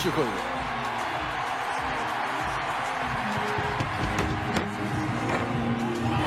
机会了。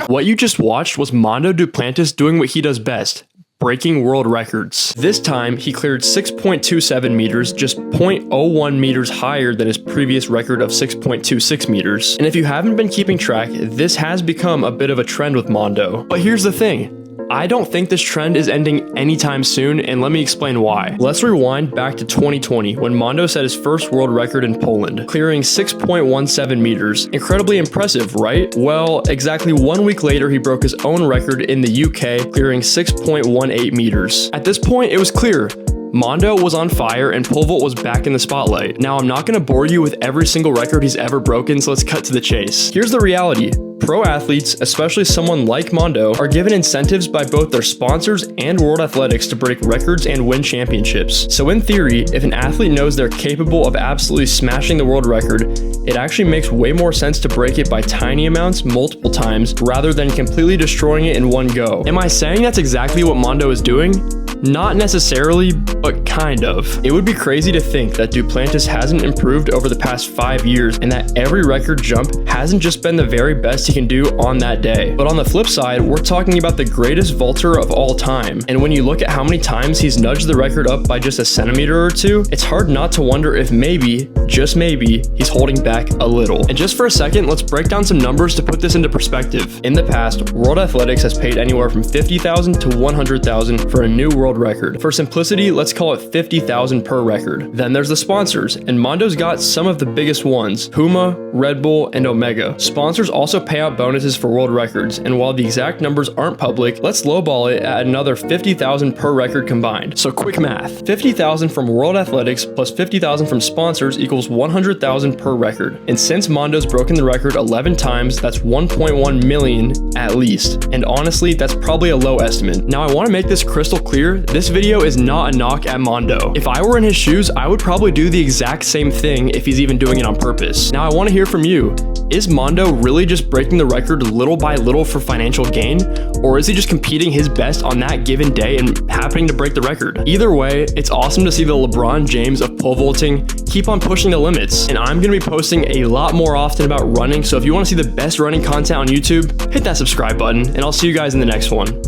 What you just watched was Mondo Duplantis doing what he does best, breaking world records. This time, he cleared 6.27 meters, just 0.01 meters higher than his previous record of 6.26 meters. And if you haven't been keeping track, this has become a bit of a trend with Mondo. But here's the thing. I don't think this trend is ending anytime soon, and let me explain why. Let's rewind back to 2020, when Mondo set his first world record in Poland, clearing 6.17 meters. Incredibly impressive, right? Well, exactly 1 week later, he broke his own record in the UK, clearing 6.18 meters. At this point, it was clear. Mondo was on fire and pole vault was back in the spotlight. Now, I'm not going to bore you with every single record he's ever broken, so let's cut to the chase. Here's the reality. Pro athletes, especially someone like Mondo, are given incentives by both their sponsors and World Athletics to break records and win championships. So in theory, if an athlete knows they're capable of absolutely smashing the world record, it actually makes way more sense to break it by tiny amounts multiple times rather than completely destroying it in one go. Am I saying that's exactly what Mondo is doing? Not necessarily, but kind of. It would be crazy to think that Duplantis hasn't improved over the past 5 years and that every record jump hasn't just been the very best he can do on that day. But on the flip side, we're talking about the greatest vaulter of all time. And when you look at how many times he's nudged the record up by just a centimeter or two, it's hard not to wonder if maybe, just maybe, he's holding back a little. And just for a second, let's break down some numbers to put this into perspective. In the past, World Athletics has paid anywhere from $50,000 to $100,000 for a new world record. For simplicity, let's call it $50,000 per record. Then there's the sponsors, and Mondo's got some of the biggest ones: Puma, Red Bull, and Omega. Sponsors also pay out bonuses for world records, and while the exact numbers aren't public, let's lowball it at another $50,000 per record combined. So quick math, $50,000 from World Athletics plus $50,000 from sponsors equals $100,000 per record. And since Mondo's broken the record 11 times, that's 1.1 million at least. And honestly, that's probably a low estimate. Now I want to make this crystal clear, this video is not a knock at Mondo. If I were in his shoes, I would probably do the exact same thing if he's even doing it on purpose. Now I want to hear from you. Is Mondo really just breaking the record little by little for financial gain? Or is he just competing his best on that given day and happening to break the record? Either way, it's awesome to see the LeBron James of pole vaulting keep on pushing the limits. And I'm going to be posting a lot more often about running, so if you want to see the best running content on YouTube, hit that subscribe button, and I'll see you guys in the next one.